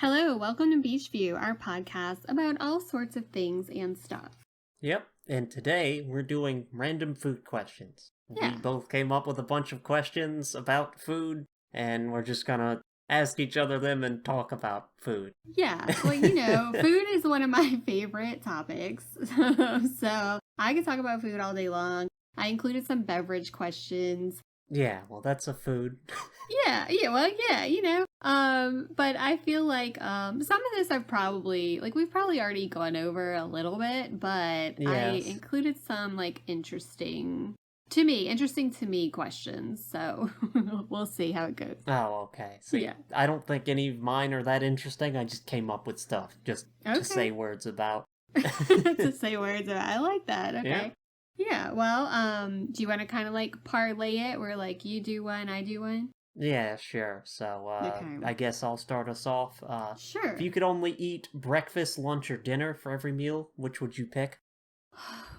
Hello, welcome to Beachview, our podcast about all sorts of things and stuff. Yep, and today we're doing random food questions. Yeah. We both came up with a bunch of questions about food, and we're just gonna ask each other them and talk about food. Yeah, well, food is one of my favorite topics. So I could talk about food all day long. I included some beverage questions. Yeah, well, that's a food. Yeah, but I feel like some of this we've probably already gone over a little bit, but I Yes. included some interesting to me questions. So we'll see how it goes. Oh, okay. See, Yeah. I don't think any of mine are that interesting. I just came up with stuff just Okay. to say words about. To say words about. I like that. Okay. Yeah. Yeah, well, do you want to kind of parlay it where you do one, I do one? Yeah, sure. So, Okay. I guess I'll start us off. Sure. If you could only eat breakfast, lunch, or dinner for every meal, which would you pick?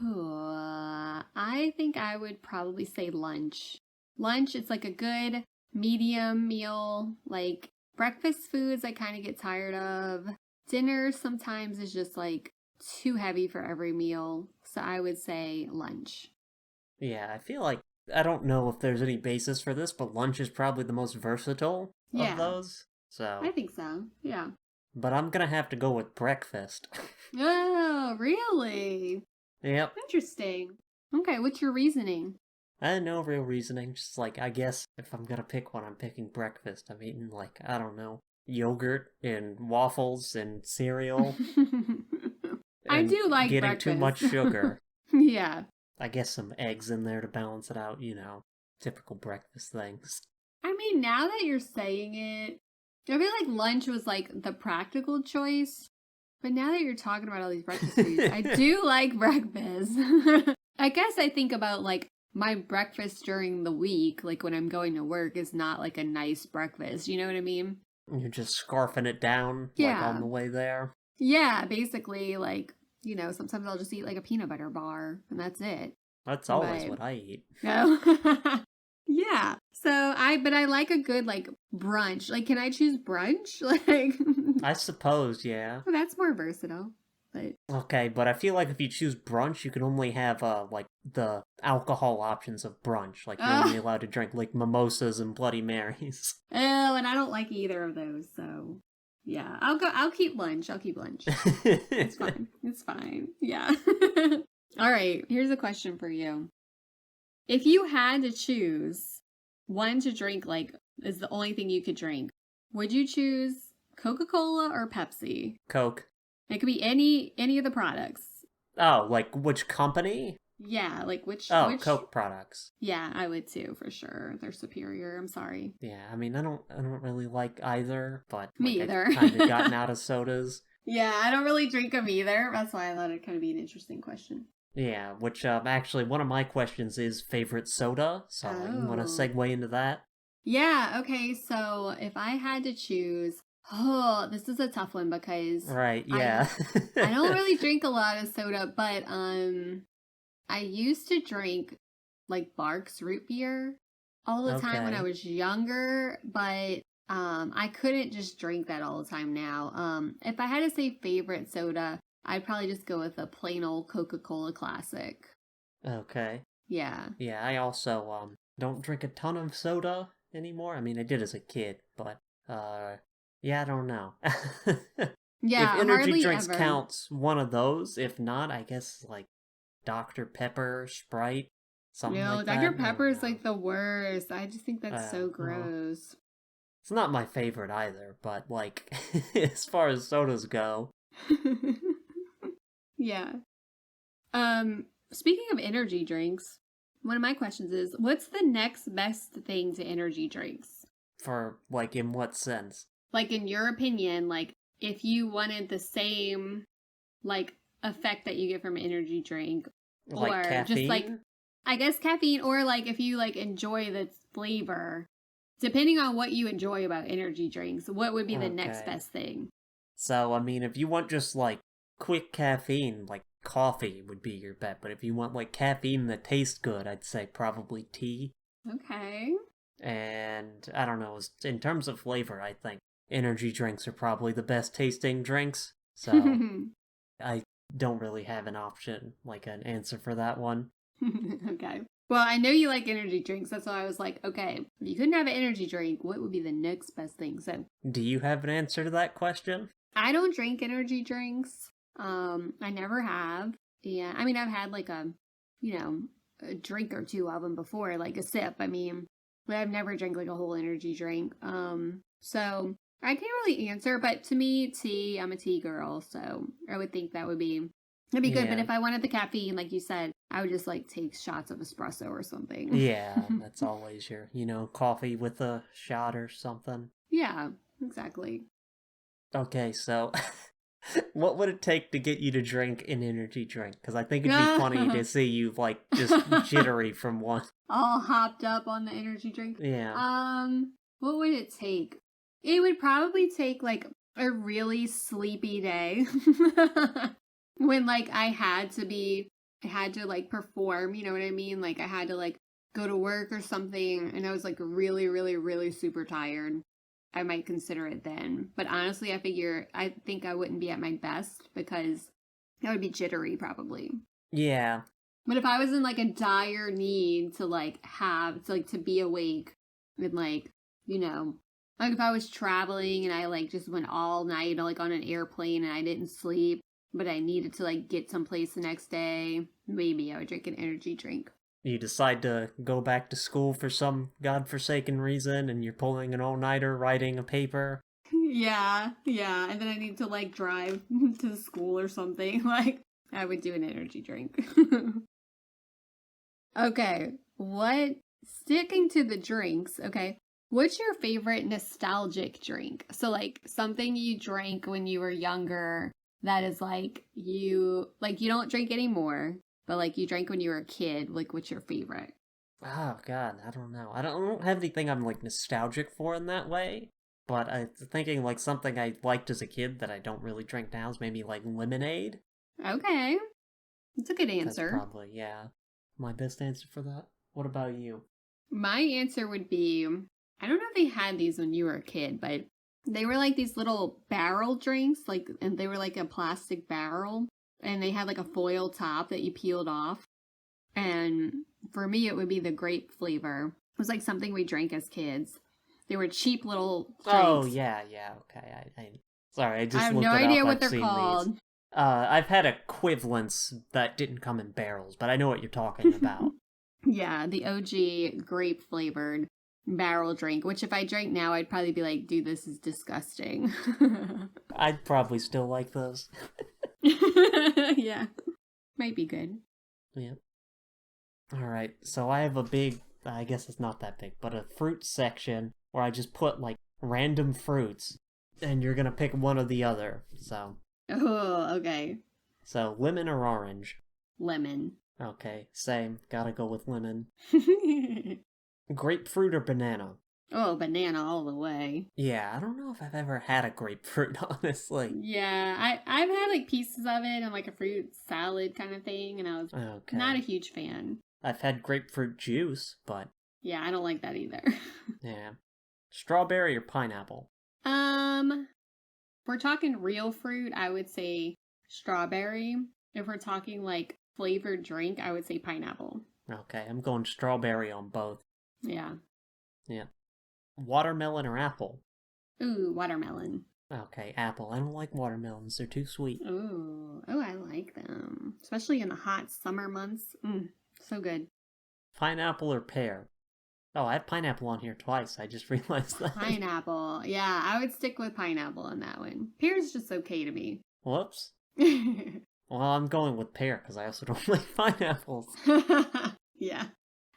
I think I would probably say lunch. Lunch, it's like a good medium meal. Like breakfast foods, I kind of get tired of. Dinner sometimes is just too heavy for every meal. So I would say lunch. Yeah, I feel like I don't know if there's any basis for this, but lunch is probably the most versatile Yeah. of those. So, I think so. Yeah. but I'm gonna have to go with breakfast. Oh, really? Yep. Interesting. Okay, what's your reasoning? No real reasoning. Just I guess if I'm gonna pick one, I'm picking breakfast. I'm eating I don't know, yogurt and waffles and cereal. I And do like getting breakfast. too much sugar. Yeah. I guess some eggs in there to balance it out. Typical breakfast things. I mean, now that you're saying it, I feel like lunch was the practical choice. But now that you're talking about all these breakfast foods, I do like breakfast. I guess I think about my breakfast during the week, when I'm going to work, is not a nice breakfast. You know what I mean? You're just scarfing it down on the way there. Yeah, basically, sometimes I'll just eat a peanut butter bar, and that's it. That's always what I eat. No. Yeah. But I like a good brunch. Can I choose brunch? I suppose, yeah. Well, that's more versatile. But Okay, but I feel like if you choose brunch, you can only have the alcohol options of brunch. You're only allowed to drink mimosas and Bloody Marys. Oh, and I don't like either of those, so yeah. I'll keep lunch. I'll keep lunch. It's fine. It's fine. Yeah. All right, here's a question for you. If you had to choose one to drink, is the only thing you could drink, would you choose Coca-Cola or Pepsi? Coke. It could be any of the products. Oh, which company? Yeah, which... Oh, which... Coke products. Yeah, I would too, for sure. They're superior. I'm sorry. Yeah, I mean, I don't really like either, but Me either. I've kind of gotten out of sodas. Yeah, I don't really drink them either. That's why I thought it'd kind of be an interesting question. Yeah, which actually one of my questions is favorite soda, so you want to segue into that? Yeah, okay, so if I had to choose, this is a tough one because right, yeah. I don't really drink a lot of soda, but I used to drink Barq's root beer all the time when I was younger, but I couldn't just drink that all the time now. If I had to say favorite soda, I'd probably just go with a plain old Coca-Cola Classic. Okay. Yeah. Yeah, I also don't drink a ton of soda anymore. I mean, I did as a kid, but yeah, I don't know. Yeah, if energy drinks ever. counts, one of those. If not, I guess Dr. Pepper, Sprite, something like that. No, Dr. Pepper is the worst. I just think that's so gross. It's not my favorite either, but as far as sodas go. Yeah. Speaking of energy drinks, one of my questions is, what's the next best thing to energy drinks? For in what sense? In your opinion, if you wanted the same effect that you get from an energy drink, or caffeine? just I guess caffeine, or if you enjoy the flavor, depending on what you enjoy about energy drinks, what would be the next best thing? So, I mean, if you want just quick caffeine, coffee would be your bet, but if you want caffeine that tastes good, I'd say probably tea. Okay. And I don't know, in terms of flavor, I think energy drinks are probably the best tasting drinks. So I don't really have an option, like an answer for that one. Okay. Well, I know you like energy drinks. That's why I was like, okay, if you couldn't have an energy drink, what would be the next best thing? So Do you have an answer to that question? I don't drink energy drinks. I never have. Yeah, I mean, I've had like a drink or two of them before, like a sip. I mean, but I've never drank like a whole energy drink. So I can't really answer, but to me, tea, I'm a tea girl, so I would think that'd be good. But Yeah. if I wanted the caffeine, like you said, I would just like take shots of espresso or something. Yeah, that's always your, coffee with a shot or something. Yeah, exactly. Okay, so what would it take to get you to drink an energy drink? Because I think it'd be funny to see you, like, just jittery from one. All hopped up on the energy drink. Yeah. What would it take? It would probably take like a really sleepy day when like I had to like perform, you know what I mean? Like I had to like go to work or something and I was like really, really, really super tired. I might consider it then. But honestly, I think I wouldn't be at my best because I would be jittery probably. Yeah. But if I was in like a dire need to to be awake and like, like if I was traveling and I like just went all night like on an airplane and I didn't sleep, but I needed to like get someplace the next day, maybe I would drink an energy drink. You decide to go back to school for some godforsaken reason and you're pulling an all-nighter writing a paper. Yeah. And then I need to like drive to school or something. Like I would do an energy drink. Okay. Sticking to the drinks, okay. What's your favorite nostalgic drink? So like something you drank when you were younger that is like you don't drink anymore, but like you drank when you were a kid, like what's your favorite? Oh god, I don't know. I don't have anything I'm like nostalgic for in that way. But I'm thinking like something I liked as a kid that I don't really drink now is maybe like lemonade. Okay. That's a good That's answer. probably, yeah, my best answer for that. What about you? My answer would be, I don't know if they had these when you were a kid, but they were like these little barrel drinks, and they were like a plastic barrel, and they had like a foil top that you peeled off. And for me, it would be the grape flavor. It was like something we drank as kids. They were cheap little drinks. Oh, yeah, okay. Sorry, I just I have looked no it idea up. what I've they're seen called. These. I've had equivalents that didn't come in barrels, but I know what you're talking about. Yeah, the OG grape flavored barrel drink, which if I drank now, I'd probably be like, dude, this is disgusting. I'd probably still like those. Yeah, might be good. Yeah. Alright, so I have a big, I guess it's not that big, but a fruit section where I just put like random fruits, and you're gonna pick one or the other, so. Oh, okay. So, lemon or orange? Lemon. Okay, same. Gotta go with lemon. Grapefruit or banana? Oh, banana all the way. Yeah, I don't know if I've ever had a grapefruit, honestly. Yeah, I've had like pieces of it and like a fruit salad kind of thing, and I was not a huge fan. I've had grapefruit juice, but... Yeah, I don't like that either. Yeah. Strawberry or pineapple? If we're talking real fruit, I would say strawberry. If we're talking like flavored drink, I would say pineapple. Okay, I'm going strawberry on both. Yeah. Yeah. Watermelon or apple? Ooh, watermelon. Okay, apple. I don't like watermelons. They're too sweet. Ooh. Oh, I like them. Especially in the hot summer months. So good. Pineapple or pear? Oh, I had pineapple on here twice. I just realized that. Pineapple. Yeah, I would stick with pineapple on that one. Pear's just okay to me. Whoops. Well, I'm going with pear because I also don't like pineapples. Yeah.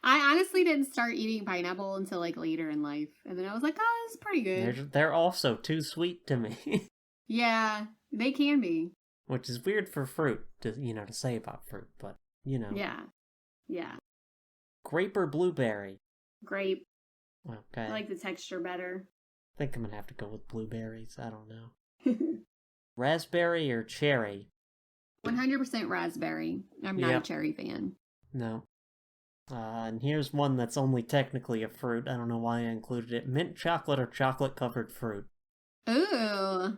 I honestly didn't start eating pineapple until like later in life. And then I was like, oh, this is pretty good. They're also too sweet to me. Yeah, they can be. Which is weird for fruit to say about fruit, but Yeah. Yeah. Grape or blueberry? Grape. Okay. I like the texture better. I think I'm gonna have to go with blueberries. I don't know. Raspberry or cherry? 100% raspberry. I'm not a cherry fan. No. And here's one that's only technically a fruit. I don't know why I included it. Mint chocolate or chocolate-covered fruit? Ooh.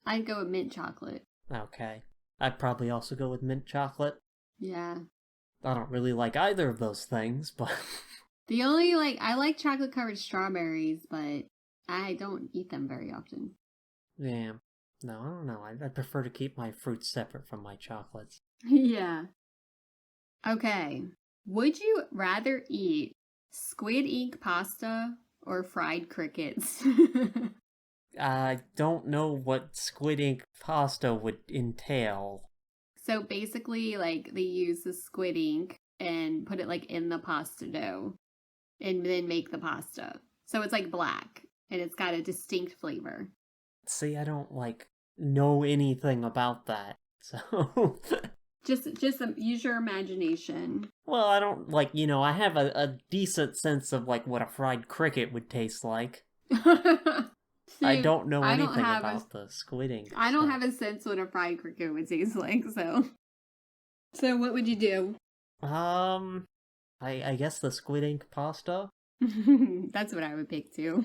I'd go with mint chocolate. Okay. I'd probably also go with mint chocolate. Yeah. I don't really like either of those things, but... The only, I like chocolate covered strawberries, but I don't eat them very often. Yeah. No, I don't know. I prefer to keep my fruits separate from my chocolates. Yeah. Okay. Would you rather eat squid ink pasta or fried crickets? I don't know what squid ink pasta would entail. So basically, they use the squid ink and put it in the pasta dough and then make the pasta. So it's black and it's got a distinct flavor. See, I don't know anything about that. So Just use your imagination. well, I don't I have a decent sense of what a fried cricket would taste like. See, I don't know I don't anything have about the squid ink. I don't have a sense what a fried cricket would taste like, so. So what would you do? I guess the squid ink pasta. That's what I would pick too.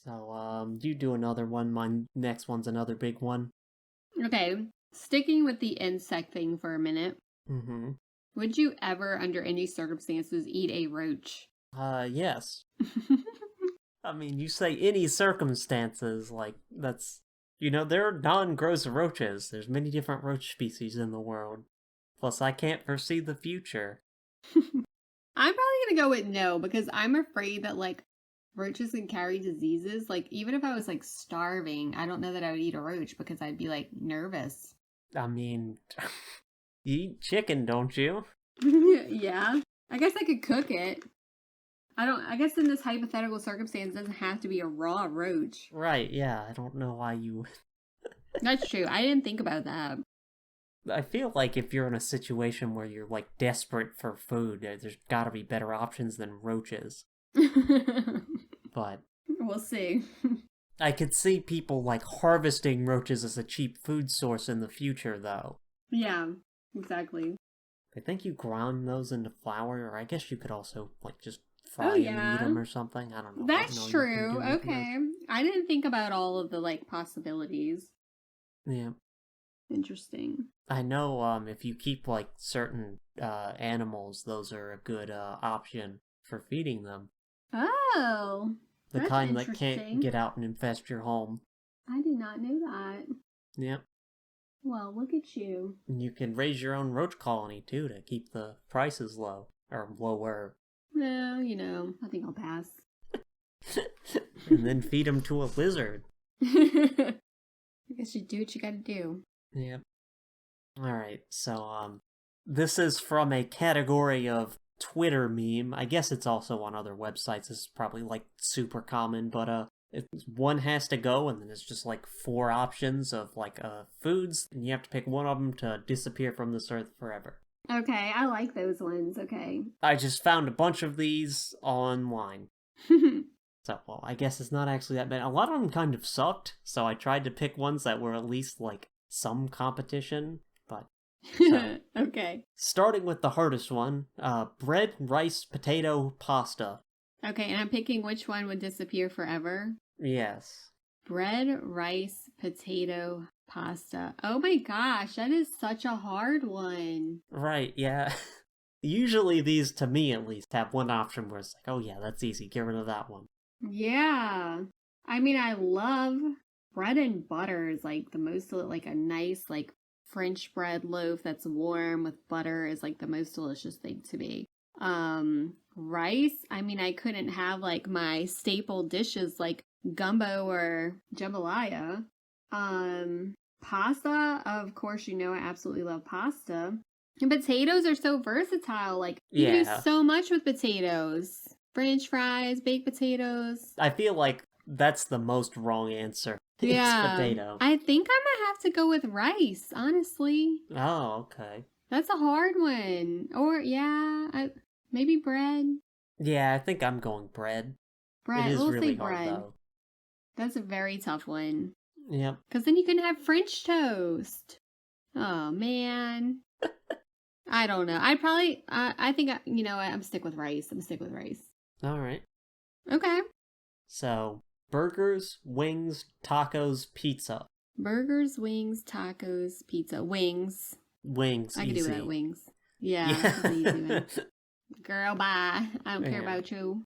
So, you do another one. My next one's another big one. Okay, sticking with the insect thing for a minute. Mm-hmm. Would you ever, under any circumstances, eat a roach? Yes. I mean, you say any circumstances, that's... there are non-gross roaches. There's many different roach species in the world. Plus, I can't foresee the future. I'm probably gonna go with no, because I'm afraid that, roaches can carry diseases. Even if I was, starving, I don't know that I would eat a roach because I'd be, nervous. I mean, you eat chicken, don't you? Yeah. I guess I could cook it. I guess in this hypothetical circumstance, it doesn't have to be a raw roach. Right, yeah. I don't know why you... That's true. I didn't think about that. I feel like if you're in a situation where you're, desperate for food, there's gotta be better options than roaches. But... We'll see. I could see people, harvesting roaches as a cheap food source in the future, though. Yeah, exactly. I think you ground those into flour, or I guess you could also, just fry and eat them or something. I don't know. That's true. Okay. I didn't think about all of the, possibilities. Yeah. Interesting. I know, if you keep, certain, animals, those are a good, option for feeding them. Oh! The kind that can't get out and infest your home. I did not know that. Yep. Well, look at you. And you can raise your own roach colony, too, to keep the prices low. Or lower. No, I think I'll pass. And then feed them to a lizard. I guess you do what you gotta do. Yep. Alright, so, this is from a category of Twitter meme. I guess it's also on other websites. This is probably, super common, but, one has to go, and then it's just, 4 options of, foods, and you have to pick one of them to disappear from this earth forever. Okay, I like those ones, okay. I just found a bunch of these online. So, well, I guess it's not actually that bad. A lot of them kind of sucked, so I tried to pick ones that were at least, some competition, but... So, okay. Starting with the hardest one, bread, rice, potato, pasta. Okay, and I'm picking which one would disappear forever? Yes. Bread, rice, potato, pasta. Oh my gosh, that is such a hard one. Right, yeah. Usually these, to me at least, have one option where it's oh yeah, that's easy, get rid of that one. Yeah. I mean, I love bread and butter is the most, a nice, French bread loaf that's warm with butter is the most delicious thing to me. Rice, I mean, I couldn't have my staple dishes like gumbo or jambalaya. Pasta, of course, I absolutely love pasta. And potatoes are so versatile. You can do so much with potatoes. French fries, baked potatoes. I feel like that's the most wrong answer. It's potato. I think I might have to go with rice, honestly. Oh, okay. That's a hard one. Or, maybe bread. Yeah, I think I'm going bread. Bread. It is we'll really say hard, bread. though. That's a very tough one. Yep. Because then you can have French toast. Oh, man. I don't know. I probably, I think, I'm stick with rice. I'm stick with rice. All right. Okay. So, Burgers, wings, tacos, pizza. Burgers, wings, tacos, pizza. Wings. Wings, I can easy. do without wings. Yeah, that's an easy one. Girl, bye. I don't care Yeah. about you.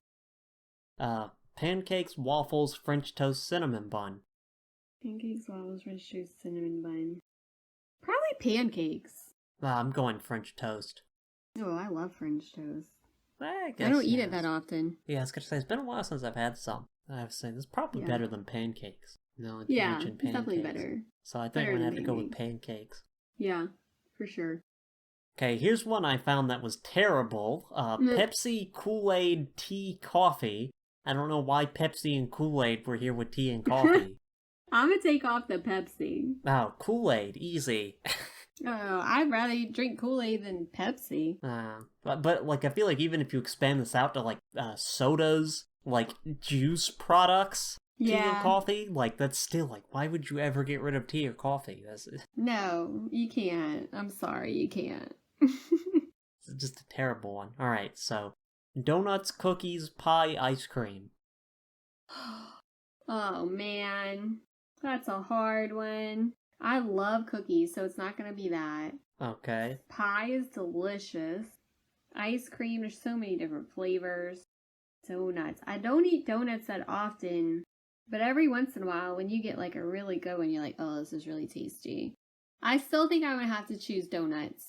Pancakes, waffles, French toast, cinnamon bun. Pancakes, waffles, French toast, cinnamon bun. Probably pancakes. I'm going French toast. Oh, I love French toast. I guess, I don't eat yeah. it that often. Yeah, I was gonna say, it's been a while since I've had some. I have to say, this is probably Yeah. better than pancakes. No, you Yeah, mentioned it's definitely pancakes. better. So I think Better I'm gonna than have to go with pancakes. Yeah, for sure. Okay, here's one I found that was terrible. Pepsi, Kool-Aid, tea, coffee. I don't know why Pepsi and Kool-Aid were here with tea and coffee. I'm gonna take off the Pepsi. Oh, Kool-Aid, easy. Oh, I'd rather drink Kool-Aid than Pepsi. But like, I feel like even if you expand this out to like sodas, like juice products, tea and coffee, like that's still like, why would you ever get rid of tea or coffee? That's No, you can't. I'm sorry, you can't. it's just a terrible one. All right, so donuts, cookies, pie, ice cream. Oh man, that's a hard one. I love cookies, so it's not gonna be that. Okay. Pie is delicious. Ice cream, there's so many different flavors. Donuts. I don't eat donuts that often, but every once in a while when you get like a really good one, you're like, oh, this is really tasty. I still think I'm gonna have to choose donuts.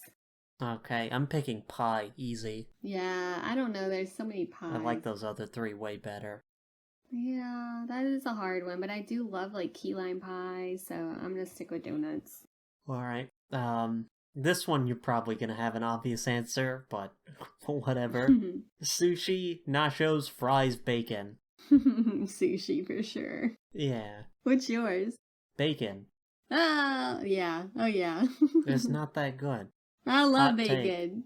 Okay, I'm picking pie, easy. Yeah, I don't know, there's so many pies. I like those other three way better. Yeah, that is a hard one, but I do love like key lime pie, so I'm gonna stick with donuts. Alright, this one you're probably gonna have an obvious answer, but whatever. Sushi, nachos, fries, bacon. Sushi for sure. Yeah. What's yours? Bacon. Oh, yeah. Oh, yeah. It's not that good. I love Hot bacon.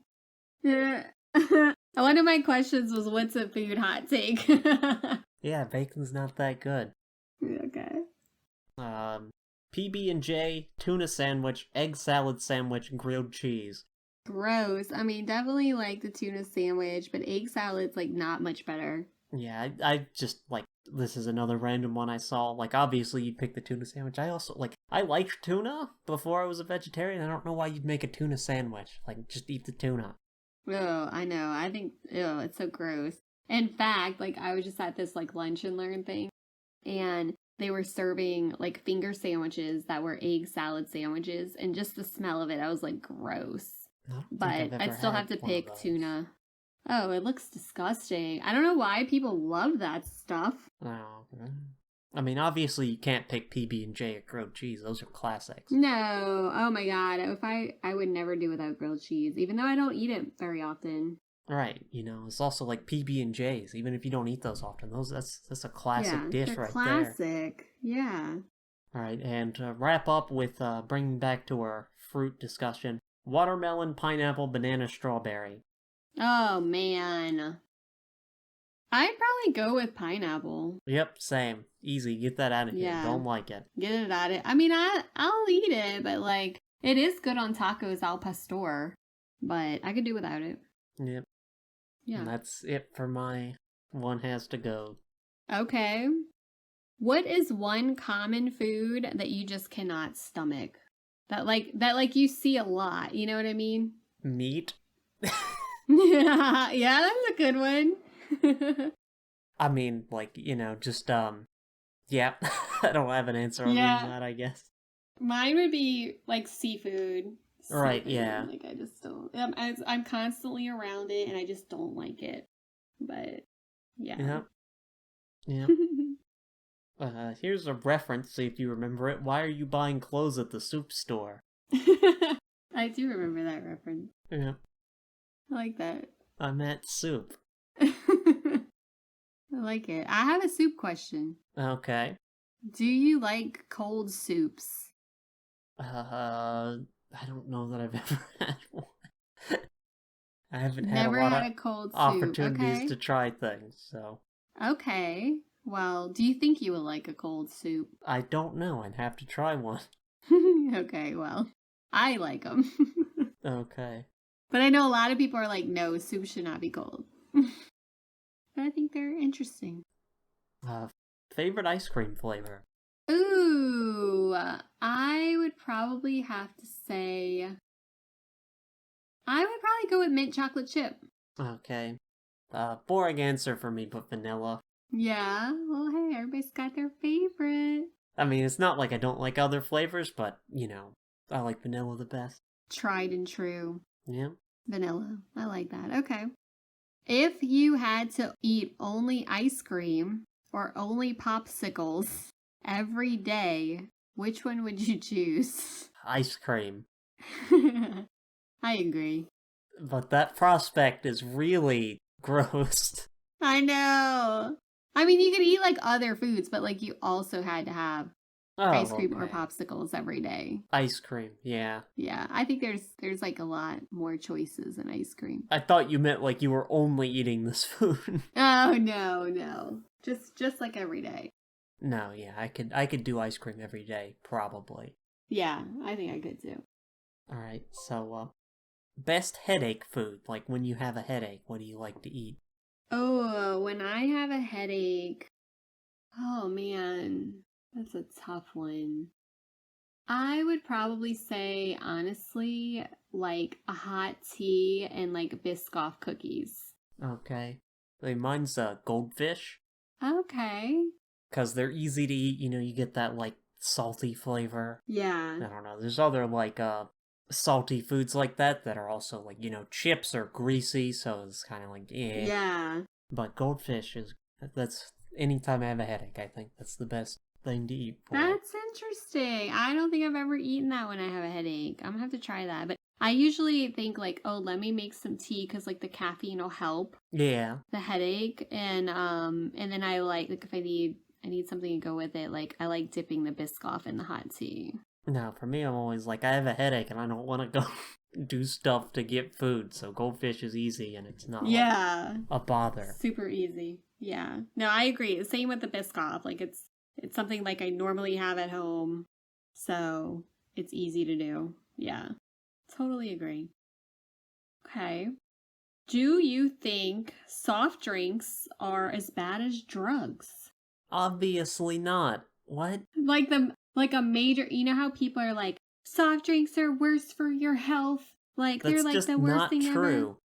One of my questions was, what's a food hot take? Yeah, bacon's not that good. Okay. PB&J, tuna sandwich, egg salad sandwich, grilled cheese. Gross. I mean, definitely like the tuna sandwich, but egg salad's like not much better. Yeah, I just, like, this is another random one I saw. Like, obviously you'd pick the tuna sandwich. I also, like, I liked tuna before I was a vegetarian. I don't know why you'd make a tuna sandwich. Like, just eat the tuna. Oh, I know. I think, oh, it's so gross. In fact, like, I was just at this, like, lunch and learn thing, and they were serving, like, finger sandwiches that were egg salad sandwiches, and just the smell of it, I was like, gross. But I'd still have to pick tuna. Oh, it looks disgusting. I don't know why people love that stuff. Oh, I mean, obviously you can't pick PB&J or grilled cheese. Those are classics. No. Oh my god. If I would never do without grilled cheese, even though I don't eat it very often. Right. You know, it's also like PB&Js. Even if you don't eat those often, that's a classic dish right there. Classic. Yeah. All right, and to wrap up with bringing back to our fruit discussion: watermelon, pineapple, banana, strawberry. Oh man. I'd probably go with pineapple. Yep, same. Easy. Get that out of here. Yeah. Don't like it. Get it out of it. I mean, I'll eat it, but like, it is good on tacos al pastor. But I could do without it. Yep. Yeah. And that's it for my one has to go. Okay. What is one common food that you just cannot stomach? That you see a lot, you know what I mean? Meat. Yeah, that's a good one. I mean, like, you know, just yeah. I don't have an answer other than that, I guess. Mine would be like seafood. Right, yeah. Like, I just don't. I'm constantly around it, and I just don't like it. But yeah. Yep. Here's a reference, see if you remember it. Why are you buying clothes at the soup store? I do remember that reference. Yeah. I like that. I meant soup. I like it. I have a soup question. Okay. Do you like cold soups? I don't know that I've ever had one. I haven't Never had a lot had of a cold soup. opportunities to try things, so. Okay. Well, do you think you would like a cold soup? I don't know. I'd have to try one. Okay, well, I like them. Okay. But I know a lot of people are like, no, soup should not be cold. But I think they're interesting. favorite ice cream flavor? Ooh, I would probably have to say I would probably go with mint chocolate chip. Okay. Boring answer for me, but vanilla. Yeah, well, hey, everybody's got their favorite. I mean, it's not like I don't like other flavors, but, I like vanilla the best. Tried and true. Yeah. Vanilla. I like that. Okay. If you had to eat only ice cream or only popsicles every day, which one would you choose? Ice cream. I agree. But that prospect is really gross. I know. I mean, you could eat like other foods, but like you also had to have ice cream or Okay. popsicles every day. Ice cream, yeah. Yeah, I think there's like a lot more choices in ice cream. I thought you meant like you were only eating this food. Oh no. Just like every day. No, yeah, I could do ice cream every day, probably. Yeah, I think I could too. Alright, so best headache food, like when you have a headache, what do you like to eat? Oh, when I have a headache, oh man, that's a tough one. I would probably say, honestly, like a hot tea and like Biscoff cookies. Okay. Like, mine's goldfish, Okay. because they're easy to eat, you get that like salty flavor. Yeah. I don't know, there's other like salty foods like that are also like, chips are greasy, so it's kind of like, eh. Yeah. But goldfish that's, anytime I have a headache, I think that's the best thing to eat for. That's interesting. I don't think I've ever eaten that when I have a headache. I'm gonna have to try that. But I usually think like, oh, let me make some tea because like the caffeine will help Yeah. the headache, and then I like if I need something to go with it. Like I like dipping the Biscoff in the hot tea. No, for me, I'm always like, I have a headache and I don't want to go do stuff to get food, so goldfish is easy and it's not like, a bother. Super easy. Yeah. No, I agree. Same with the Biscoff. Like it's something like I normally have at home, so it's easy to do. Yeah. Totally agree. Okay. Do you think soft drinks are as bad as drugs? Obviously not. What? Like a major, you know how people are like, soft drinks are worse for your health? Like That's they're like just the worst not thing ever. true.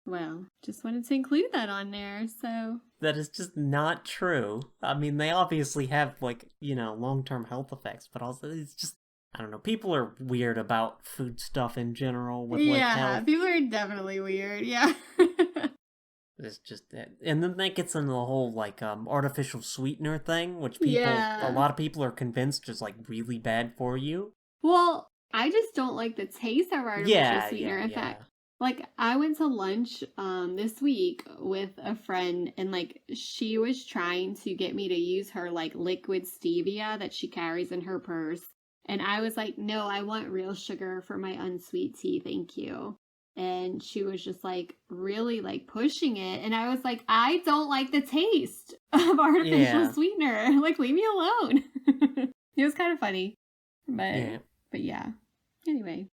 Well, just wanted to include that on there, so. That is just not true. I mean, they obviously have, like, long-term health effects, but also it's just, I don't know, people are weird about food stuff in general with, like, health. People are definitely weird, yeah. It's just, and then that gets into the whole, like, artificial sweetener thing, which a Yeah. lot of people are convinced is, like, really bad for you. Well, I just don't like the taste of artificial sweetener. In fact, like I went to lunch this week with a friend, and like she was trying to get me to use her like liquid stevia that she carries in her purse, and I was like, no, I want real sugar for my unsweet tea, thank you. And she was just like really like pushing it, and I was like, I don't like the taste of artificial sweetener, like leave me alone. It was kind of funny, but yeah. Anyway.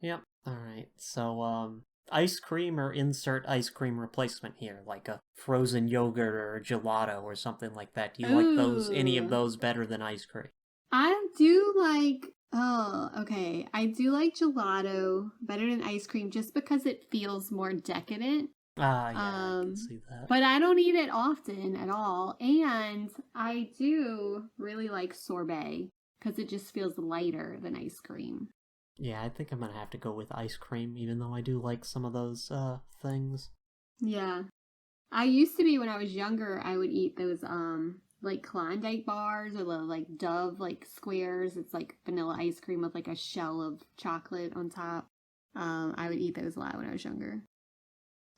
Yep. Alright. So, ice cream or insert ice cream replacement here, like a frozen yogurt or a gelato or something like that. Do you like any of those better than ice cream? I do like, I do like gelato better than ice cream just because it feels more decadent. Ah, yeah, I can see that. But I don't eat it often at all. And I do really like sorbet because it just feels lighter than ice cream. Yeah, I think I'm gonna have to go with ice cream, even though I do like some of those, things. Yeah. I used to be, when I was younger, I would eat those, like Klondike bars or the, like, Dove, like, squares. It's like vanilla ice cream with, like, a shell of chocolate on top. I would eat those a lot when I was younger.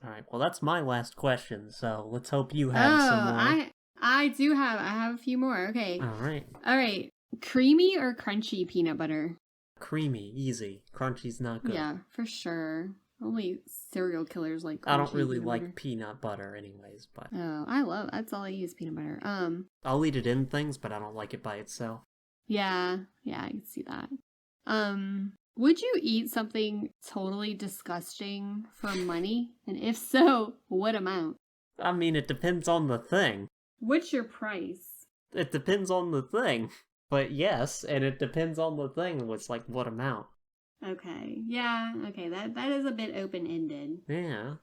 Alright, well, that's my last question, so let's hope you have some more. I have a few more. Okay. Alright. Creamy or crunchy peanut butter? Creamy, easy. Crunchy's not good. Yeah, for sure. Only serial killers like crunchy I don't really peanut like butter. peanut butter anyways, but... Oh, that's all I use, peanut butter. I'll eat it in things, but I don't like it by itself. Yeah, I can see that. Would you eat something totally disgusting for money? And if so, what amount? I mean, it depends on the thing. What's your price? It depends on the thing. But yes, and it depends on the thing. It's like what amount. Okay. Yeah. Okay. That is a bit open ended. Yeah.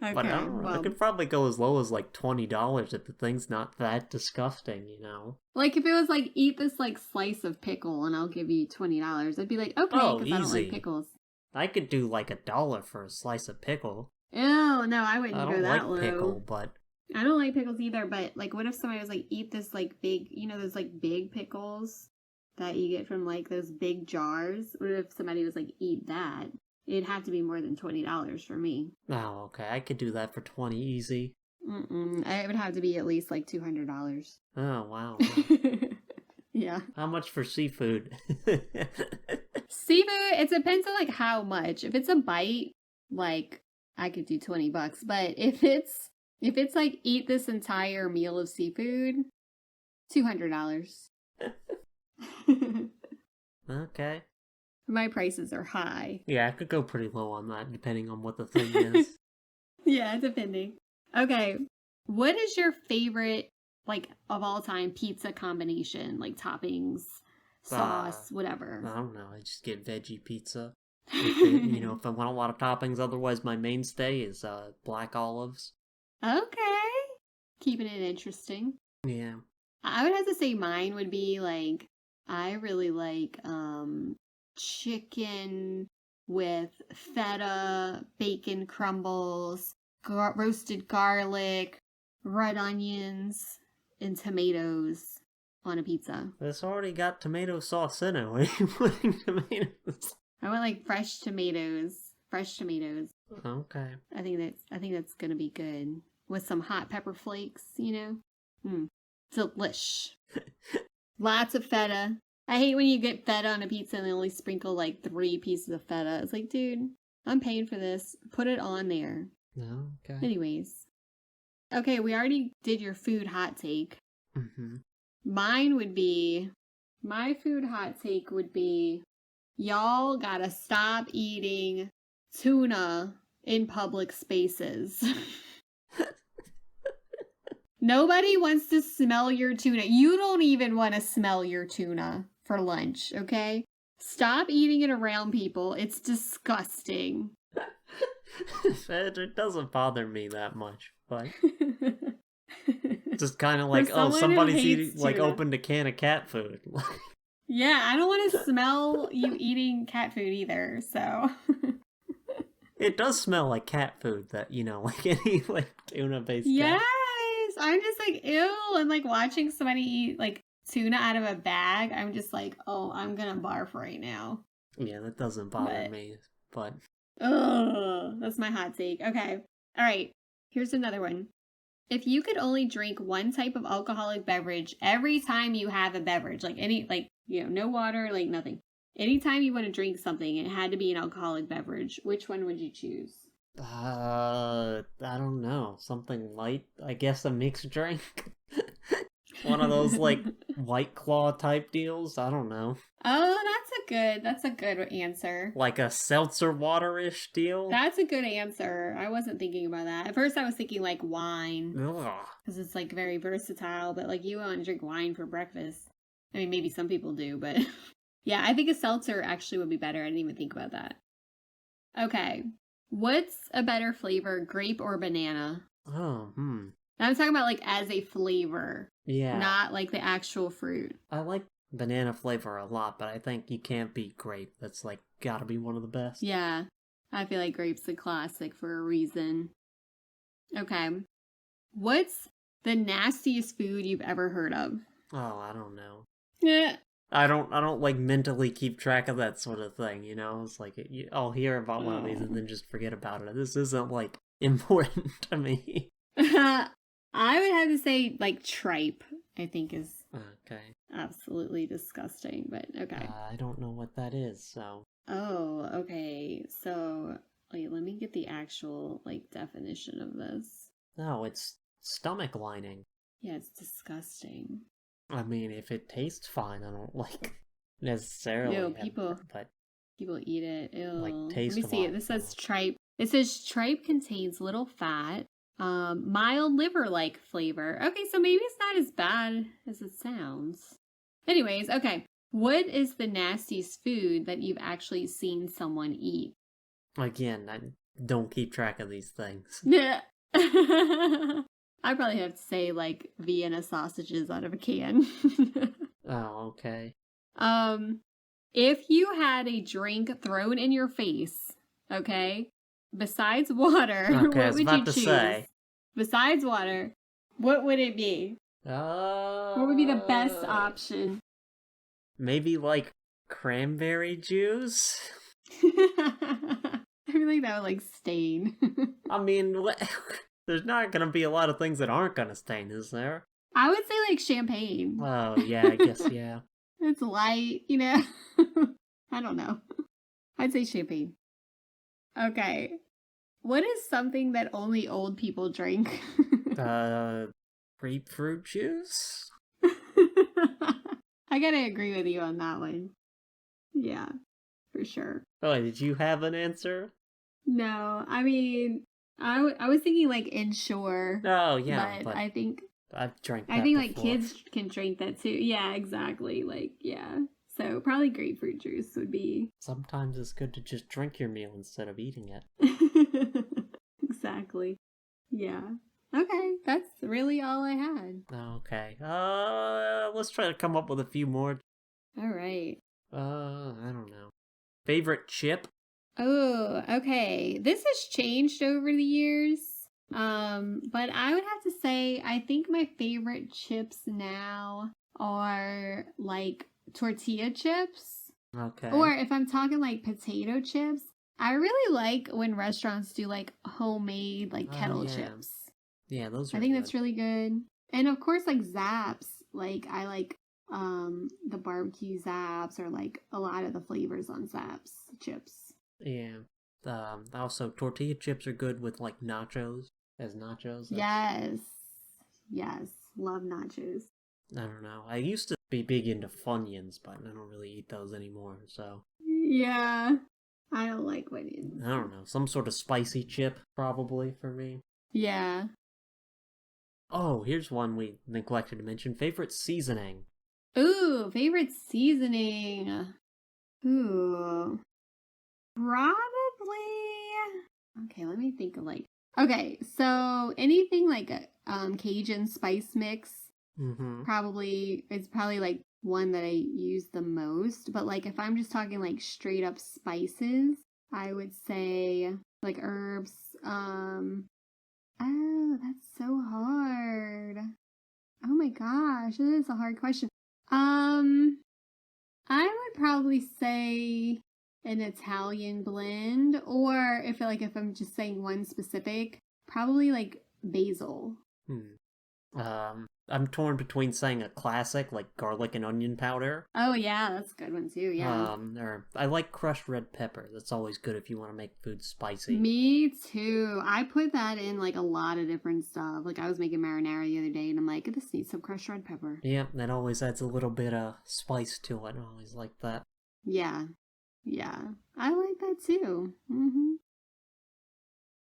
Okay. But I don't know. Well, It could probably go as low as like $20 if the thing's not that disgusting, you know? like if it was like eat this like slice of pickle and I'll give you $20, I'd be like, okay, Oh, because I don't like easy. pickles. I could do like $1 for a slice of pickle. Ew, no, I I wouldn't go don't that like low. pickle, but I don't like pickles either, but like what if somebody was like eat this like big, you know, those like big pickles that you get from like those big jars? What if somebody was like eat that? It'd have to be more than $20 for me. oh, okay, I could do that for 20 easy. It would have to be at least like $200. Oh, wow. Yeah. How much for seafood? Seafood, it depends on like how much. If it's a bite, like I could do $20. But if it's like eat this entire meal of seafood, $200. Okay. My prices are high. Yeah, I could go pretty low on that, depending on what the thing is. Yeah, depending. Okay. What is your favorite, like, of all time pizza combination? Like toppings, sauce, whatever. I don't know, I just get veggie pizza. If I want a lot of toppings, otherwise my mainstay is black olives. Okay. Keeping it interesting. Yeah. I would have to say mine would be like, I really like chicken with feta, bacon crumbles, roasted garlic, red onions, and tomatoes on a pizza. It's already got tomato sauce in it. Why are you putting tomatoes? I want like fresh tomatoes. Fresh tomatoes. Okay. I think that's gonna be good. With some hot pepper flakes, you know? Delish. Lots of feta. I hate when you get feta on a pizza and they only sprinkle like 3 pieces of feta. It's like, dude, I'm paying for this. Put it on there. No, okay. Anyways. Okay, we already did your food hot take. Mm-hmm. My food hot take would be, y'all gotta stop eating tuna in public spaces. Nobody wants to smell your tuna. You don't even want to smell your tuna for lunch, okay? Stop eating it around people. It's disgusting. It doesn't bother me that much, but just kind of like, someone who somebody's hates eating, like, tuna. opened a can of cat food. Yeah, I don't want to smell you eating cat food either, so. It does smell like cat food, that, like any, like, tuna-based Yes! cat. I'm just like, ew. And like watching somebody eat like tuna out of a bag, I'm just like, oh, I'm gonna barf right now. Yeah, that doesn't bother me, but... Ugh, that's my hot take. Okay. All right. Here's another one. If you could only drink one type of alcoholic beverage every time you have a beverage, like no water, like nothing. Anytime you want to drink something, it had to be an alcoholic beverage. Which one would you choose? I don't know. Something light? I guess a mixed drink? One of those, like, White Claw type deals? I don't know. Oh, that's a good answer. Like a seltzer water-ish deal? That's a good answer. I wasn't thinking about that. At first I was thinking like wine. Ugh. Because it's like very versatile, but like you want to drink wine for breakfast. I mean, maybe some people do, but yeah, I think a seltzer actually would be better. I didn't even think about that. Okay. What's a better flavor, grape or banana? Oh, I'm talking about like as a flavor. Yeah. Not like the actual fruit. I like banana flavor a lot, but I think you can't beat grape. That's like gotta be one of the best. Yeah. I feel like grape's a classic for a reason. Okay. What's the nastiest food you've ever heard of? Oh, I don't know. Yeah. I don't like mentally keep track of that sort of thing, It's like, I'll hear about one of these and then just forget about it. This isn't, like, important to me. I would have to say, like, tripe, I think is Okay. absolutely disgusting, but okay. I don't know what that is, so... Oh, okay. So, wait, let me get the actual, like, definition of this. No, it's stomach lining. Yeah, it's disgusting. I mean, if it tastes fine, I don't, like, necessarily... Ew, people eat it. Ew. Like, Let me taste-wise, see it. This says tripe. It says tripe contains little fat, Mild liver-like flavor. Okay, so maybe it's not as bad as it sounds. Anyways, okay. What is the nastiest food that you've actually seen someone eat? Again, I don't keep track of these things. Yeah. I probably have to say like Vienna sausages out of a can. Oh, okay. If you had a drink thrown in your face, okay, besides water, Okay, I what was would about you to choose? say. Besides water, what would it be? What would be the best option? Maybe like cranberry juice? I feel like that would like stain. I mean, there's not gonna be a lot of things that aren't gonna stain, is there? I would say like champagne. Oh, yeah, I guess, yeah. It's light, you know? I don't know. I'd say champagne. Okay. What is something that only old people drink? Grapefruit juice? I gotta agree with you on that one. Yeah, for sure. Oh, did you have an answer? No, I mean, I was thinking like Ensure, Oh, yeah, but I think I've drank that I think like before. kids can drink that too. Yeah, exactly. Like, yeah. So probably grapefruit juice would be. Sometimes it's good to just drink your meal instead of eating it. Exactly. Yeah. Okay, that's really all I had. Okay. Let's try to come up with a few more. All right. I don't know. Favorite chip? Oh, okay. This has changed over the years. But I would have to say I think my favorite chips now are like tortilla chips. Okay. Or if I'm talking like potato chips, I really like when restaurants do like homemade like kettle yeah. chips. Yeah, those are I think good. that's really good. And of course like Zaps. Like I like the barbecue Zaps or like a lot of the flavors on Zaps chips. Yeah. Also, tortilla chips are good with like nachos. As nachos. Yes. Yes. Love nachos. I don't know. I used to be big into Funyuns, but I don't really eat those anymore, so. Yeah. I don't like onions. I don't know. Some sort of spicy chip, probably, for me. Yeah. Oh, here's one we neglected to mention. Favorite seasoning? Ooh, favorite seasoning. Ooh. Probably. Okay, let me think of like. Okay, so anything like a Cajun spice mix Mm-hmm. it's probably like one that I use the most. But like if I'm just talking like straight up spices, I would say like herbs. Oh, that's so hard. Oh my gosh, it is a hard question. I would probably say an Italian blend, or if I'm just saying one specific, probably like basil. I'm torn between saying a classic like garlic and onion powder. Oh yeah, that's a good one too. Yeah. Or I like crushed red pepper. That's always good if you want to make food spicy. Me too. I put that in like a lot of different stuff. Like I was making marinara the other day, and I'm like, this needs some crushed red pepper. Yeah, that always adds a little bit of spice to it. I always like that. Yeah. Yeah. I like that too.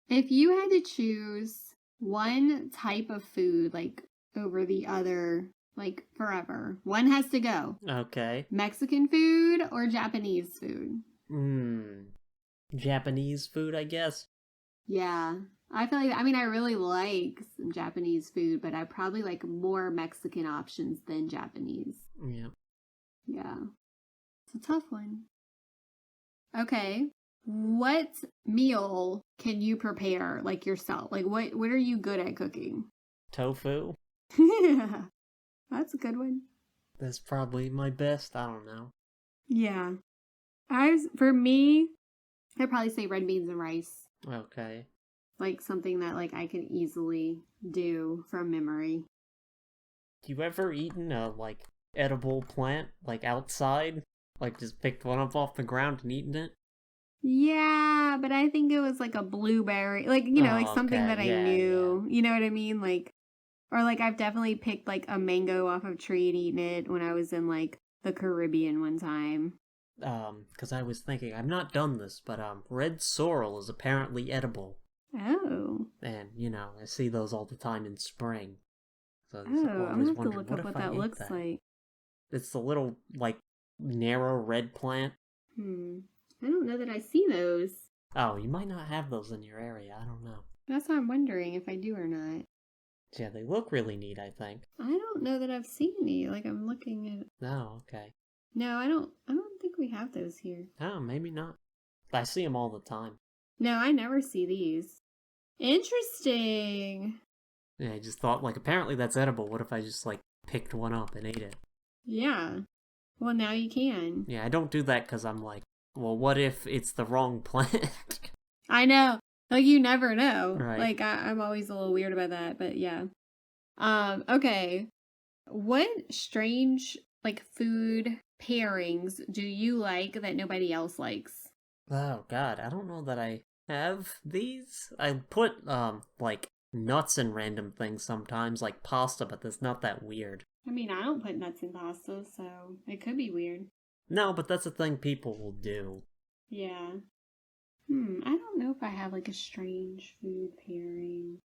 If you had to choose one type of food, like over the other, like forever, one has to go. Okay. Mexican food or Japanese food? Japanese food, I guess. Yeah. I feel like, I really like some Japanese food, but I probably like more Mexican options than Japanese. Yeah. Yeah. It's a tough one. Okay. What meal can you prepare like yourself? Like what are you good at cooking? Tofu? Yeah. That's a good one. That's probably my best. I don't know. Yeah. For me, I'd probably say red beans and rice. Okay. Like something that like I can easily do from memory. You ever eaten a like edible plant like outside? Like just picked one up off the ground and eaten it? Yeah, but I think it was like a blueberry, like like something okay. that I knew. Yeah. You know what I mean? Like, or like I've definitely picked like a mango off of a tree and eaten it when I was in like the Caribbean one time. Because I was thinking, I've not done this, but red sorrel is apparently edible. Oh. And, I see those all the time in spring. So Oh, I've I'm gonna always have to wondered, look what up if what I that ate looks that? like. It's the little, narrow red plant. I don't know that I see those. Oh, you might not have those in your area. I don't know. That's why I'm wondering if I do or not. Yeah, they look really neat, I think. I don't know that I've seen any. Like, I'm looking at. Oh, okay. No, I don't think we have those here. Oh, maybe not. I see them all the time. No, I never see these. Interesting. Yeah, I just thought, apparently that's edible. What if I just, picked one up and ate it? Yeah. Well, now you can. Yeah, I don't do that because I'm like, well, what if it's the wrong plant? I know. Like, you never know. Right. Like, I'm always a little weird about that, but yeah. Okay. What strange, food pairings do you like that nobody else likes? Oh, God, I don't know that I have these. I put, nuts in random things sometimes, like pasta, but that's not that weird. I mean, I don't put nuts in pasta, so it could be weird. No, but that's a thing people will do. Yeah. I don't know if I have, a strange food pairing.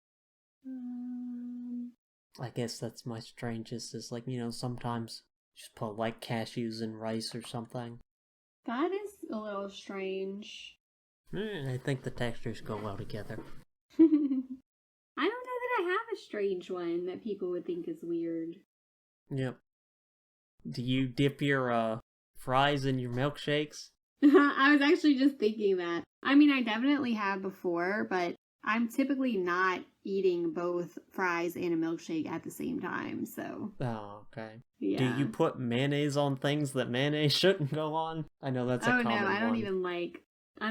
I guess that's my strangest, is, sometimes just put, cashews in rice or something. That is a little strange. I think the textures go well together. I don't know that I have a strange one that people would think is weird. Yep. Do you dip your, fries in your milkshakes? I was actually just thinking that. I mean, I definitely have before, but I'm typically not eating both fries and a milkshake at the same time, so. Oh, okay. Yeah. Do you put mayonnaise on things that mayonnaise shouldn't go on? I know that's a common one. Oh, no, I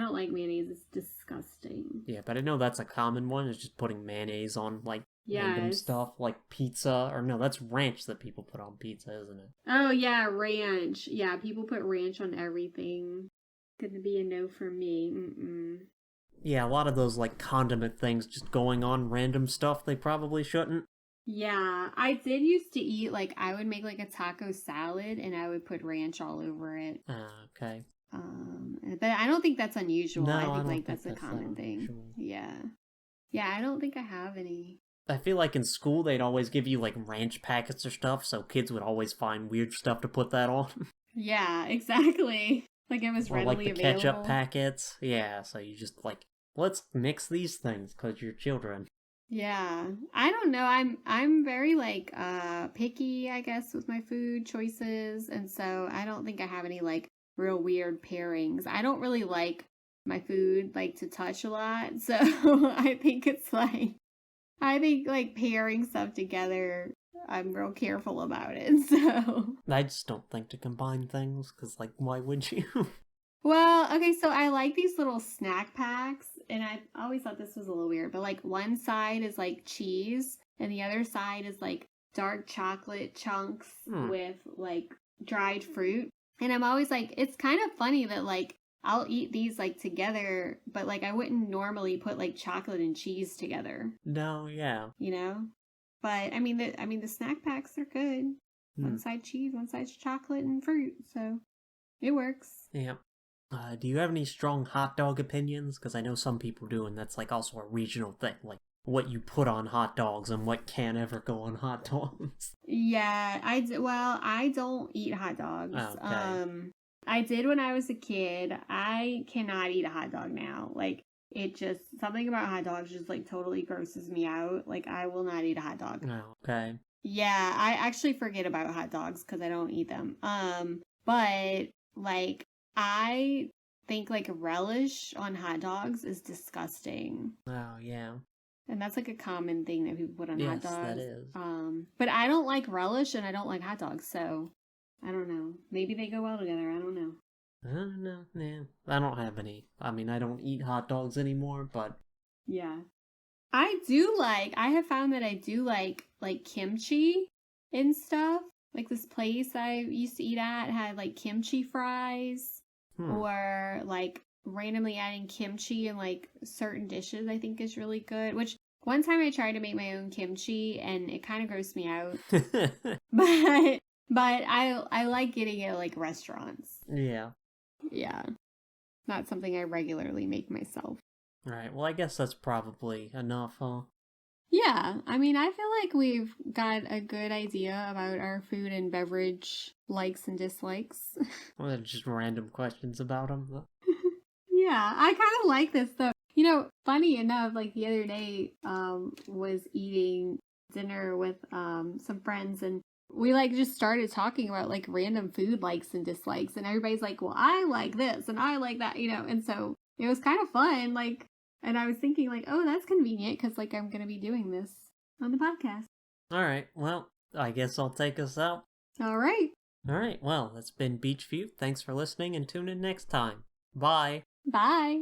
don't like mayonnaise. It's disgusting. Yeah, but I know that's a common one, is just putting mayonnaise on, random stuff, like pizza. Or no, that's ranch that people put on pizza, isn't it? Oh, yeah, ranch. Yeah, people put ranch on everything. Gonna be a no for me. Yeah, a lot of those, condiment things just going on random stuff they probably shouldn't. Yeah, I did used to eat, I would make, a taco salad, and I would put ranch all over it. Okay. But I don't think that's unusual. No, I I think, don't that's think a that's common thing. unusual. Yeah. Yeah, I don't think I have any. I feel like in school they'd always give you, ranch packets or stuff, so kids would always find weird stuff to put that on. Yeah, exactly. It was or, readily the available. ketchup packets. Yeah, so you just, let's mix these things, because you're children. Yeah. I don't know. I'm very, picky, I guess, with my food choices, and so I don't think I have any, real weird pairings. I don't really like my food, to touch a lot, so I think it's, pairing stuff together, I'm real careful about it, so. I just don't think to combine things, because, why would you? Well, okay, so I like these little snack packs, and I always thought this was a little weird, but, one side is, cheese, and the other side is, dark chocolate chunks with, dried fruit. And I'm always it's kind of funny that, I'll eat these, together, but, I wouldn't normally put, chocolate and cheese together. No, yeah. You know? But, the snack packs are good. One side cheese, one side chocolate and fruit, so it works. Yeah. Do you have any strong hot dog opinions? Because I know some people do, and that's, also a regional thing. What you put on hot dogs and what can't ever go on hot dogs. Yeah, I don't eat hot dogs. Okay. I did when I was a kid. I cannot eat a hot dog now. It just, something about hot dogs just, totally grosses me out. I will not eat a hot dog. Oh, okay. Yeah, I actually forget about hot dogs because I don't eat them. But, I think, relish on hot dogs is disgusting. Oh, yeah. And that's, a common thing that people put on hot dogs. Yes, that is. But I don't like relish and I don't like hot dogs, so I don't know. Maybe they go well together. I don't know. I don't know. Yeah. I don't have any. I don't eat hot dogs anymore, but... Yeah. I have found that I do like kimchi and stuff. This place I used to eat at had, kimchi fries. Or, randomly adding kimchi in, certain dishes I think is really good. Which, one time I tried to make my own kimchi, and it kind of grossed me out. But I like getting it at, restaurants. Yeah. Yeah. Not something I regularly make myself. Right, well, I guess that's probably enough, huh? Yeah, I mean, I feel like we've got a good idea about our food and beverage likes and dislikes. Well, they're just random questions about them. Yeah, I kind of like this though. You know, funny enough, like the other day, was eating dinner with some friends, and we like just started talking about like random food likes and dislikes, and everybody's like, "Well, I like this and I like that," and so it was kind of fun. Like, and I was thinking like, "Oh, that's convenient because like I'm gonna be doing this on the podcast." Alright, well, I guess I'll take us out. All right, Alright, well, that's been Beach View. Thanks for listening and tune in next time. Bye! bye.